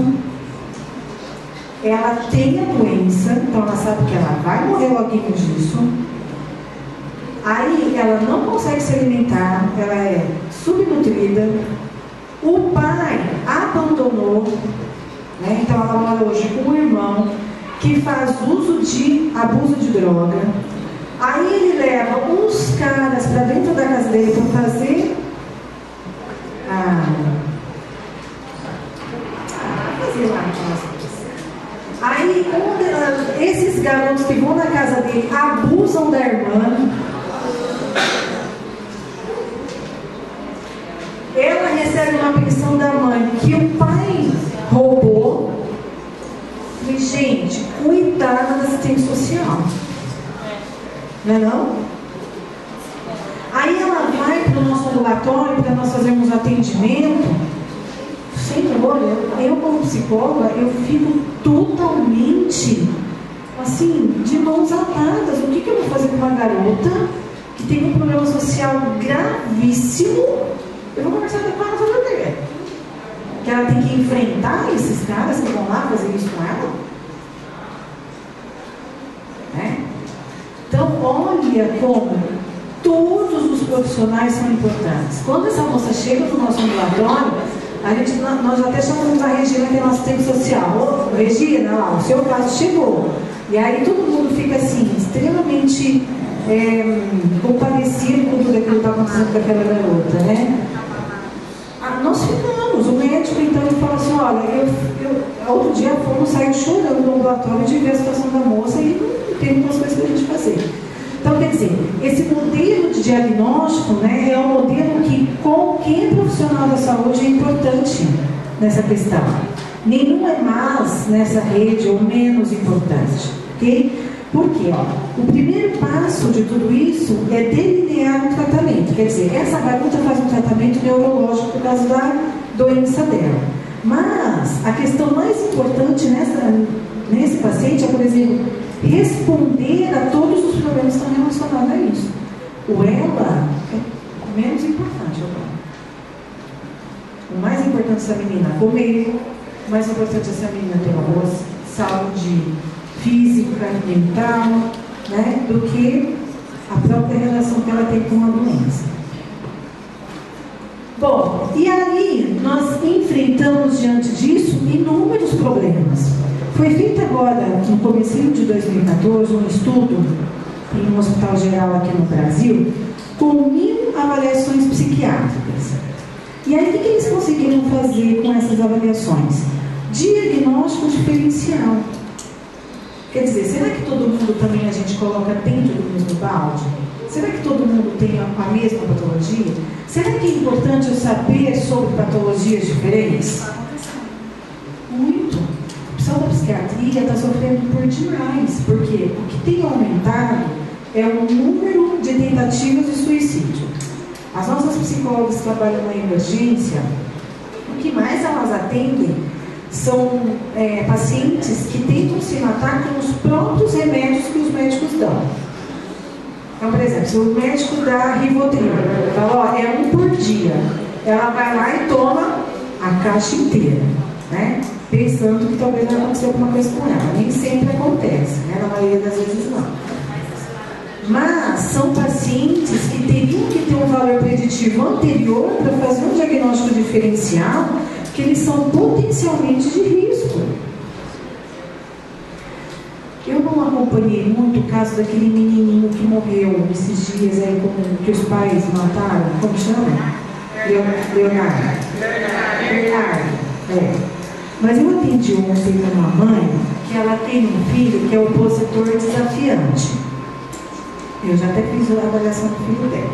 S1: ela tem a doença, então ela sabe que ela vai morrer logo disso. Aí ela não consegue se alimentar, ela é subnutrida. O pai abandonou, né? Então ela mora hoje com um irmão que faz uso de abuso de droga. Aí ele leva uns caras para dentro da casa dele para fazer Aí esses garotos que vão na casa dele abusam da irmã. Ela recebe uma pensão da mãe que o pai roubou. E, gente, cuidado da assistente social. Não é não? Aí ela vai para o nosso ambulatório para nós fazermos atendimento. Senhor, eu como psicóloga, eu fico totalmente, assim, de mãos atadas. O que eu vou fazer com uma garota que tem um problema social gravíssimo? Eu vou conversar com ela sobre o quê? Que ela tem que enfrentar esses caras que vão lá fazer isso com ela? Né? Então, olha como todos os profissionais são importantes. Quando essa moça chega no nosso ambulatório, nós até chamamos a Regina, que é nossa assistente social. Ô, Regina, lá, o seu caso chegou. E aí todo mundo fica assim, extremamente compadecido com tudo aquilo que está acontecendo com aquela garota, né? Nós ficamos, o médico então ele fala assim, olha, outro dia fomos sair chorando no ambulatório de ver a situação da moça e não tem muitas coisas para a gente fazer. Então, quer dizer, esse modelo de diagnóstico, né, é um modelo que qualquer profissional da saúde é importante nessa questão. Nenhum é mais nessa rede ou menos importante, ok? Porque o primeiro passo de tudo isso é delinear um tratamento. Quer dizer, essa garota faz um tratamento neurológico por causa da doença dela. Mas a questão mais importante nesse paciente é, por exemplo, responder a todos os problemas que estão relacionados a isso. O ela é menos importante. O mais importante é essa menina comer, o mais importante é essa menina ter uma boa saúde física, mental, né, do que a própria relação que ela tem com a doença. Bom, e aí nós enfrentamos diante disso inúmeros problemas. Foi feito agora, no comecinho de 2014, um estudo em um hospital geral aqui no Brasil, com 1.000 avaliações psiquiátricas. E aí, o que eles conseguiram fazer com essas avaliações? Diagnóstico diferencial. Quer dizer, será que todo mundo também a gente coloca dentro do mesmo balde? Será que todo mundo tem a mesma patologia? Será que é importante eu saber sobre patologias diferentes? Muito. O pessoal da psiquiatria está sofrendo por demais, porque o que tem aumentado é o número de tentativas de suicídio. As nossas psicólogas que trabalham na emergência, o que mais elas atendem são pacientes que tentam se matar com os próprios remédios que os médicos dão. Então, por exemplo, se o médico dá Rivotril, fala, é 1 por dia, ela vai lá e toma a caixa inteira, né? Pensando que talvez vai acontecer alguma coisa com ela. Nem sempre acontece, né? Na maioria das vezes não. Mas são pacientes que teriam que ter um valor preditivo anterior para fazer um diagnóstico diferencial, que eles são potencialmente de risco. Eu não acompanhei muito o caso daquele menininho que morreu esses dias aí, que os pais mataram. Como chama? Leonardo. Mas eu atendi ontem uma mãe que ela tem um filho que é opositor desafiante. Eu já até fiz a avaliação do filho dela.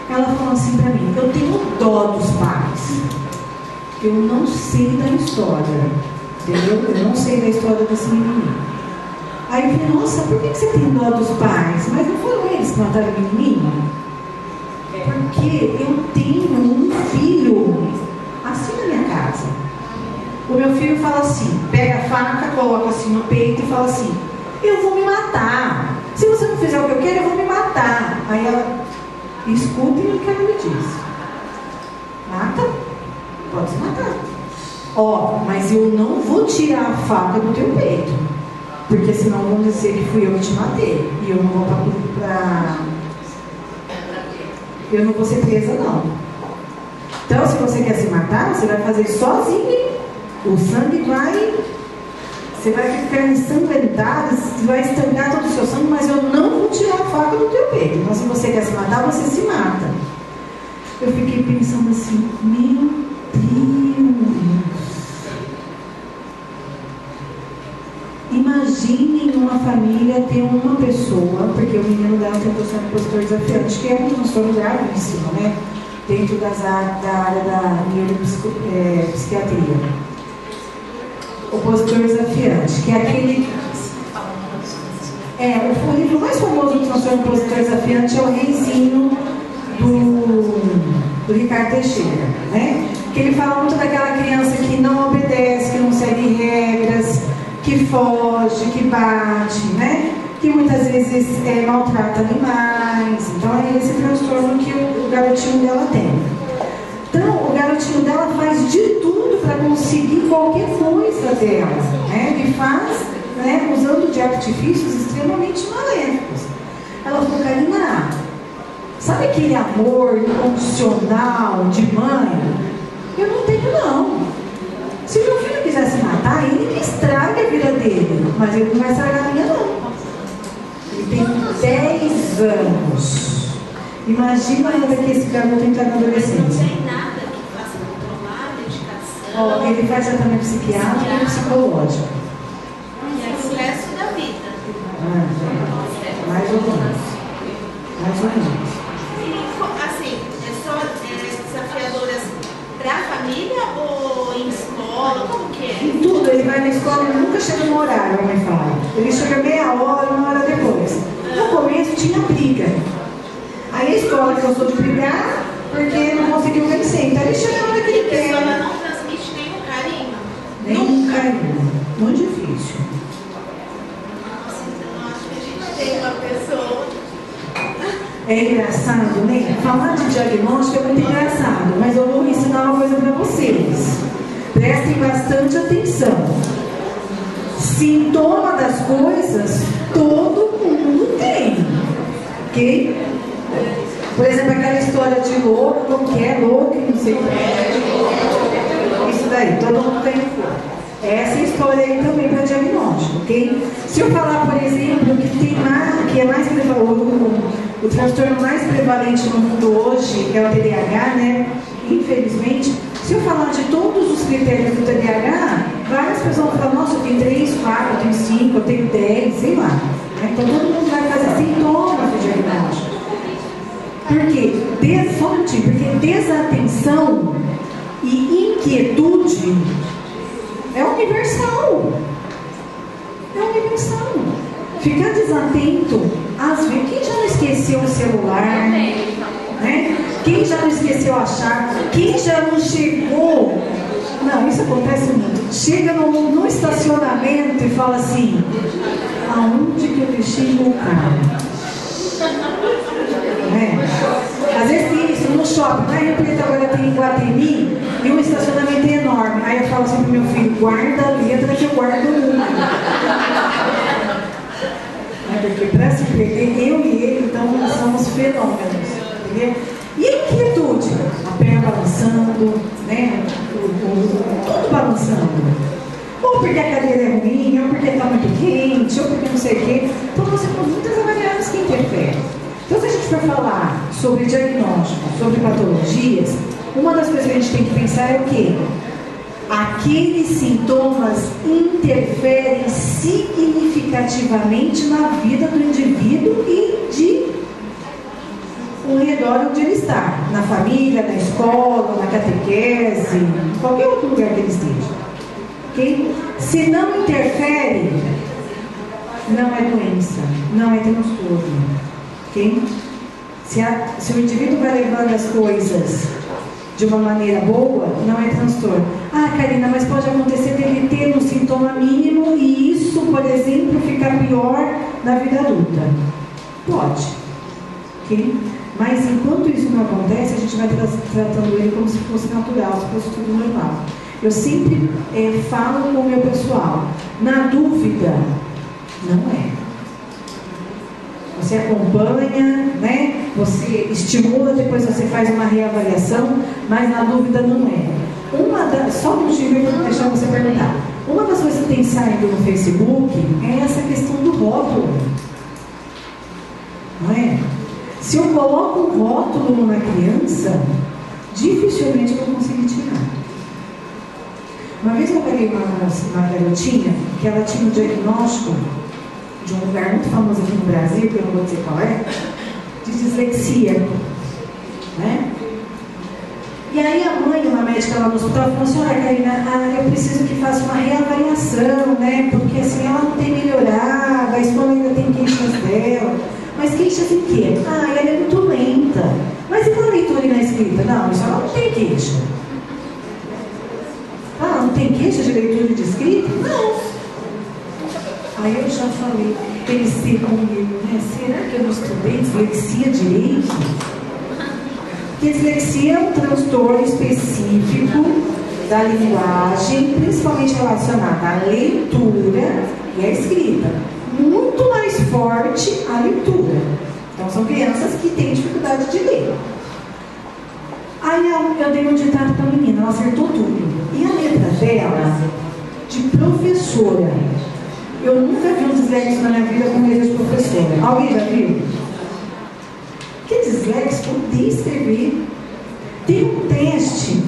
S1: Ela falou assim para mim: eu tenho dó dos pais. Eu não sei da história, entendeu? Eu não sei da história desse menino. Aí eu falei: nossa, por que você tem dó dos pais? Mas não foram eles que mataram o menino? Porque eu tenho um filho assim na minha casa. O meu filho fala assim, pega a faca, coloca assim no peito e fala assim: eu vou me matar. Se você não fizer o que eu quero, eu vou me matar. Aí ela escuta o que ela me diz. Mata? Pode se matar. Mas eu não vou tirar a faca do teu peito, porque senão vão dizer que fui eu que te matei. E eu não vou eu não vou ser presa, não. Então, se você quer se matar, você vai fazer sozinho. O sangue vai... Você vai ficar ensanguentado, vai estancar todo o seu sangue, mas eu não vou tirar a faca do teu peito. Então, se você quer se matar, você se mata. Eu fiquei pensando assim: meu Deus. Imaginem uma família ter uma pessoa, porque o menino dela tem transtorno opositor desafiante, que é um transtorno gravíssimo, né? Dentro da área da neuropsiquiatria. Opositor desafiante, que é aquele... o livro mais famoso do transtorno opositor desafiante é o Reizinho do Ricardo Teixeira, né? Que ele fala muito daquela criança que não obedece, que não segue regras, que foge, que bate, né? Que muitas vezes maltrata animais. Então é esse transtorno que o garotinho dela tem. Então o garotinho dela faz de tudo para conseguir qualquer coisa dela, né? Ele faz, né, usando de artifícios extremamente maléficos. Ela falou: Karina, sabe aquele amor incondicional de mãe? Eu não tenho, não. Se meu filho quiser se matar, ele que estraga a vida dele, mas ele não vai estragar a minha, não. Ele tem 10 anos. Imagina ainda que esse garoto entra na adolescência.
S2: Não tem nada que faça controlar a medicação.
S1: Ele faz tratamento psiquiátrico e psicológico.
S2: E é o resto da vida.
S1: Mais ou menos. Mais ou menos.
S2: Assim, são desafiadoras para a família ou em escola? escola? Como que é?
S1: Em tudo, ele vai na escola e nunca chega no horário, a mãe fala. Ele chega meia hora, uma hora depois. No começo tinha briga. Aí a escola cansou de brigar porque não conseguiu vencer. Então ele chega na hora que ele quer.
S2: A pessoa não transmite nenhum carinho.
S1: Nenhum carinho. Muito difícil.
S2: Nossa, então acho que a gente tem uma pessoa.
S1: É engraçado, né? Falar de diagnóstico é muito engraçado, mas eu vou ensinar uma coisa para vocês. Prestem bastante atenção. Sintoma das coisas, todo mundo tem. Ok? Por exemplo, aquela história de louco, como que é louco, não sei o que é. Isso daí, todo mundo tem. Essa história aí também para diagnóstico, ok? Se eu falar, por exemplo, que é mais o transtorno mais prevalente no mundo hoje, que é o TDAH, né? Infelizmente, se eu falar de todos os critérios do TDAH, várias pessoas vão falar, nossa, eu tenho 3, 4, eu tenho 5, eu tenho 10, sei lá. Então todo mundo vai fazer sintomas do diagnóstico. Por quê? Porque desatenção e inquietude é universal. É universal. Ficar desatento, às vezes, quem já não esqueceu o celular? Né? Quem já não esqueceu a chave? Quem já não chegou? Não, isso acontece muito. Chega no estacionamento e fala assim: aonde que eu deixei meu carro? Às vezes tem isso no shopping, na Rio Preto agora tem em Guatemi e um estacionamento enorme. Aí eu falo assim pro meu filho: guarda a letra que eu guardo o número. Porque para se perder, eu e ele, então, nós somos fenômenos. Entendeu? E a inquietude? A perna balançando, né? Tudo balançando. Ou porque a cadeira é ruim, ou porque está muito quente, ou porque não sei o quê. Então, você tem muitas variáveis que interferem. Então, se a gente for falar sobre diagnóstico, sobre patologias, uma das coisas que a gente tem que pensar é o quê? Aqueles sintomas interferem significativamente na vida do indivíduo e de o redor onde ele está, na família, na escola, na catequese, em qualquer outro lugar que ele esteja. Okay? Se não interfere, não é doença, não é transtorno. Okay? Se o indivíduo vai levando as coisas de uma maneira boa, não é transtorno. Ah, Karina, mas pode acontecer dele ter um sintoma mínimo e isso, por exemplo, ficar pior na vida adulta. Pode. Okay? Mas enquanto isso não acontece, a gente vai tratando ele como se fosse natural, se fosse tudo normal. Eu sempre falo com o meu pessoal: na dúvida, não é. Você acompanha, né? Você estimula, depois você faz uma reavaliação, mas na dúvida não é. Só um motivo para deixar você perguntar. Uma das coisas que tem saído no Facebook é essa questão do rótulo. Não é? Se eu coloco um rótulo numa criança, dificilmente eu vou conseguir tirar. Uma vez eu peguei uma garotinha que ela tinha um diagnóstico de um lugar muito famoso aqui no Brasil, que eu não vou dizer qual é, de dislexia, né? E aí a mãe, uma médica lá no hospital, falou assim: olha, Karina, eu preciso que faça uma reavaliação, né? Porque assim, ela não tem melhorado, a escola ainda tem queixas dela. Mas queixas em quê? Ah, ela é muito lenta. Mas e na leitura e na escrita? Não, isso ela não tem queixa. Ah, não tem queixa de leitura e de escrita? Não. Aí eu já falei, pensei comigo, né? Será que eu não estudei dislexia direito? Porque dislexia é um transtorno específico da linguagem, principalmente relacionado à leitura e à escrita. Muito mais forte a leitura. Então são crianças que têm dificuldade de ler. Aí eu dei um ditado para a menina, ela acertou tudo. E a letra dela, de professora. Eu nunca vi um disléxico na minha vida com letra de professora. Alguém já viu? Que disléxico de escrever. Tem um teste.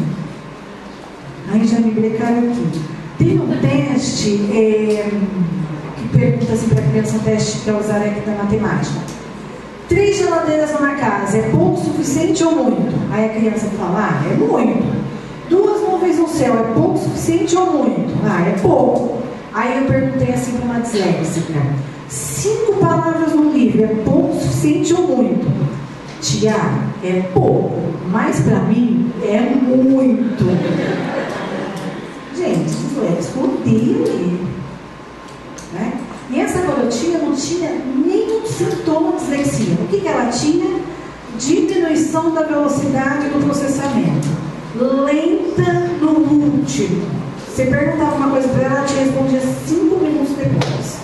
S1: Aí já me brecaram aqui. Tem um teste que pergunta assim para a criança, um teste para usar aqui da matemática. 3 geladeiras numa casa, é pouco, suficiente ou muito? Aí a criança fala: ah, é muito. 2 móveis no céu, é pouco suficiente ou muito? Ah, é pouco. Aí eu perguntei assim para uma disléxica: 5 palavras no livro, é pouco suficiente ou muito? Tia, é pouco, mas para mim é muito. Gente, disléxico odeia ler, né? E essa garotinha não tinha nenhum sintoma de dislexia. O que ela tinha? Diminuição da velocidade do processamento. Lenta no último. Você perguntava uma coisa para ela, ela te respondia 5 minutos depois.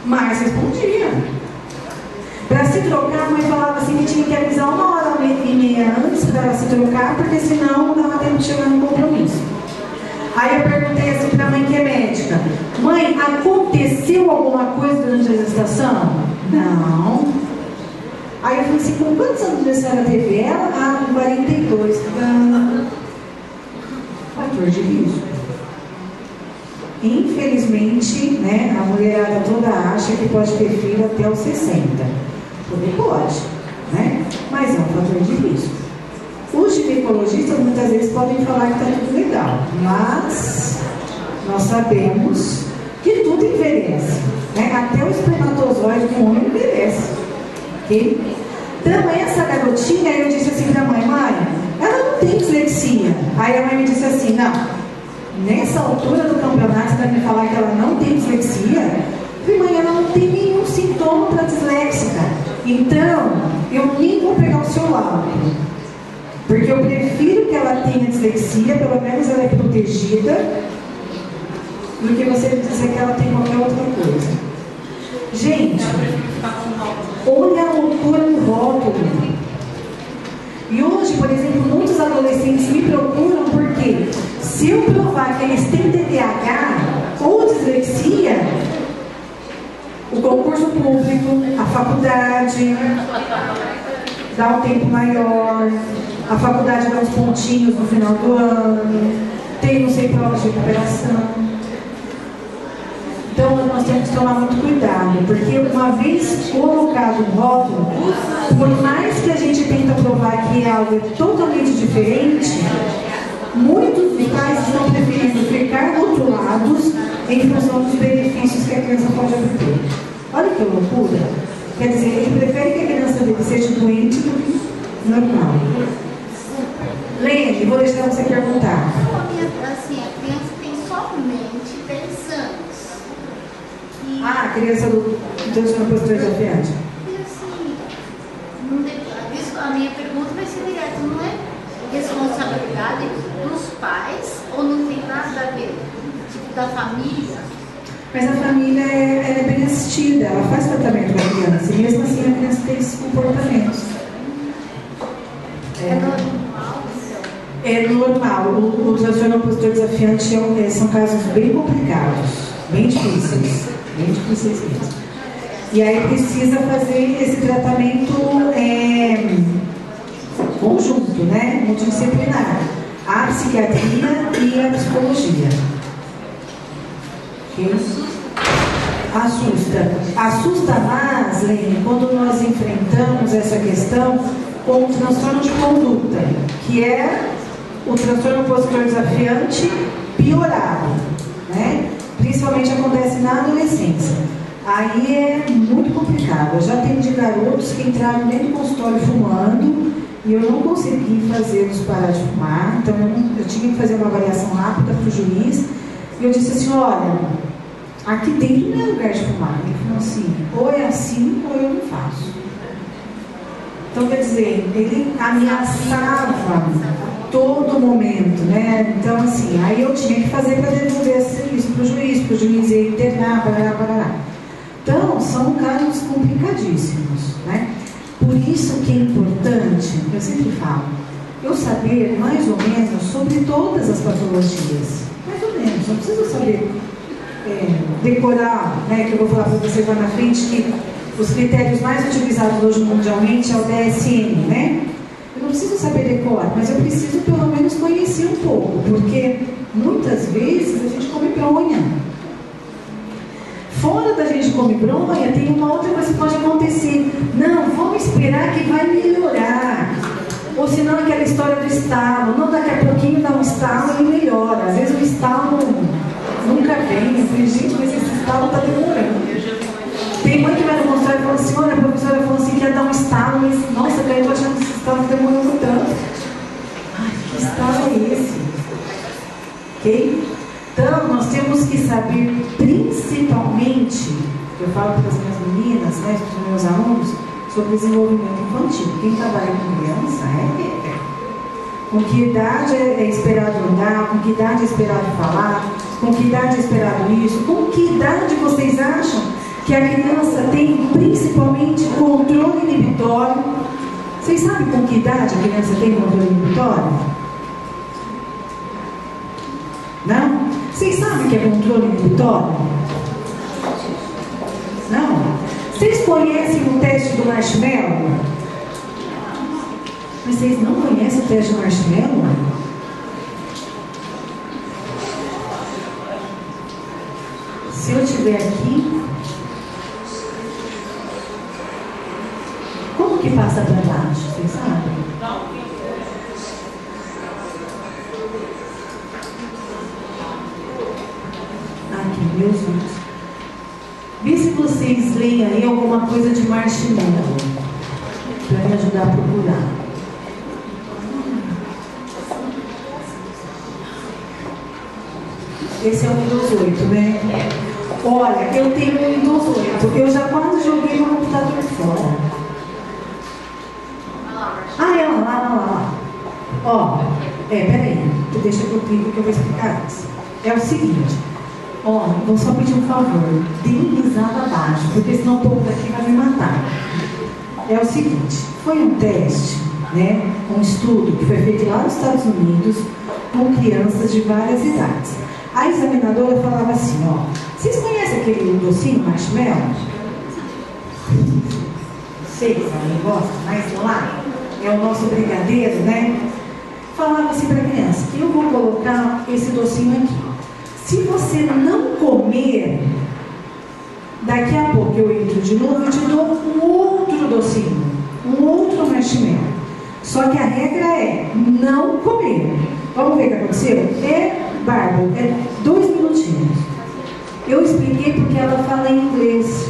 S1: Mas respondia. Para se trocar, a mãe falava assim que tinha que avisar 1h30 antes para ela se trocar, porque senão não dava tempo de chegar no compromisso. Aí eu perguntei assim para a mãe que é médica: mãe, aconteceu alguma coisa durante a gestação? Não. Aí eu falei assim: com quantos anos a senhora teve ela? Ah, com 42. Fator de risco. Infelizmente, né, a mulherada toda acha que pode ter filho até os 60. Poder pode, né? Mas é um fator de risco. Os ginecologistas muitas vezes podem falar que está tudo legal, mas nós sabemos que tudo envelhece, né? Até o espermatozoide do homem envelhece. Okay? Então, essa garotinha, eu disse assim para a mãe: ela não tem dislexia. Aí a mãe me disse assim: não, nessa altura do campeonato você vai me falar que ela não tem dislexia? Eu falei: mãe, ela não tem nenhum sintoma para disléxica. Então, eu nem vou pegar o seu lado. Porque eu prefiro que ela tenha dislexia, pelo menos ela é protegida, do que você dizer que ela tem qualquer outra coisa. Gente, olha a loucura do rótulo. E hoje, por exemplo, muitos adolescentes me procuram porque, se eu provar que eles têm TDAH ou dislexia, o concurso público, a faculdade dá um tempo maior, a faculdade dá uns pontinhos no final do ano, tem não sei provas de recuperação. Então nós temos que tomar muito cuidado, porque uma vez colocado o rótulo, por mais que a gente tenta provar que é algo totalmente diferente, muitos dos pais estão preferindo ficar rotulados em função dos benefícios que a criança pode obter. Olha que loucura! Quer dizer, ele prefere que a criança dele seja doente do que normal. Lene, vou deixar você perguntar.
S2: Assim, a criança tem somente 10 anos.
S1: A criança do transtorno desafiante.
S2: E assim, a minha pergunta vai ser direta: não é responsabilidade dos pais ou não tem nada a ver? Tipo, da família?
S1: Mas a família é bem assistida, ela faz tratamento com a criança e mesmo assim a criança tem esses comportamentos.
S2: É normal, então?
S1: É normal. O transtorno opositor desafiante são casos bem complicados, bem difíceis mesmo. E aí precisa fazer esse tratamento conjunto, né? Multidisciplinar. A psiquiatria e a psicologia. Okay? Assusta mais, Lene, quando nós enfrentamos essa questão com o transtorno de conduta, que é o transtorno opositor desafiante piorado, né? Principalmente acontece na adolescência. Aí é muito complicado. Eu já tenho de garotos que entraram dentro do consultório fumando e eu não consegui fazê-los parar de fumar, então eu tinha que fazer uma avaliação rápida para o juiz e eu disse assim: olha, aqui dentro não é lugar de fumar. Ele falou assim: ou é assim ou eu não faço. Então, quer dizer, ele ameaçava a todo momento, né? Então, assim, aí eu tinha que fazer para devolver esse serviço para o juiz ia internar, parará. Então, são casos complicadíssimos, né? Por isso que é importante, eu sempre falo, eu saber mais ou menos sobre todas as patologias. Mais ou menos, não preciso saber decorar, né? Que eu vou falar para você lá na frente, que os critérios mais utilizados hoje mundialmente é o DSM, né? Eu não preciso saber decorar, mas eu preciso pelo menos conhecer um pouco, porque muitas vezes a gente come bronha. Fora da gente comer bronha, tem uma outra coisa que pode acontecer. Não, vamos esperar que vai melhorar. Ou se não, aquela história do estalo. Não, daqui a pouquinho dá um estalo e melhora. Às vezes o estalo nunca vem. Eu falei, gente, mas esse estalo está demorando. Tem mãe que vai no consultório e fala assim, olha, a professora falou assim que ia dar um estalo, mas nossa, daí eu tô achando que esse estalo está demorando tanto. Ai, que estalo é esse? Ok? Então, nós temos que saber, principalmente, eu falo para as minhas meninas, né, para os meus alunos, sobre desenvolvimento infantil. Quem trabalha com criança com que idade é esperado andar, com que idade é esperado falar, com que idade é esperado isso, com que idade vocês acham que a criança tem principalmente controle inibitório? Vocês sabem com que idade a criança tem controle inibitório? Não? Vocês sabem o que é controle inibitório? Não? Vocês conhecem o teste do marshmallow? Mas vocês não conhecem o teste do marshmallow? Se eu estiver aqui, como que passa para baixo? Vocês sabem? Aqui, meus olhos. Vê se vocês leem aí alguma coisa de marshmallow, para me ajudar a procurar. Esse é o Windows 8, né? Olha, eu tenho o Windows 8. Eu já quase joguei meu computador fora. Ah, é lá. Ó, peraí. Deixa que eu clico que eu vou explicar isso. É o seguinte. Ó, vou só pedir um favor. Deem risada abaixo, porque senão o povo daqui vai me matar. É o seguinte. Foi um teste, né? Um estudo que foi feito lá nos Estados Unidos com crianças de várias idades. A examinadora falava assim, ó, vocês conhecem aquele docinho marshmallow? Sei que alguém gosta, mas lá é o nosso brigadeiro, né? Falava assim para a criança, eu vou colocar esse docinho aqui. Se você não comer, daqui a pouco eu entro de novo e te dou um outro docinho, um outro marshmallow. Só que a regra é não comer. Vamos ver o que aconteceu? Bárbara, 2 minutinhos. Eu expliquei porque ela fala em inglês.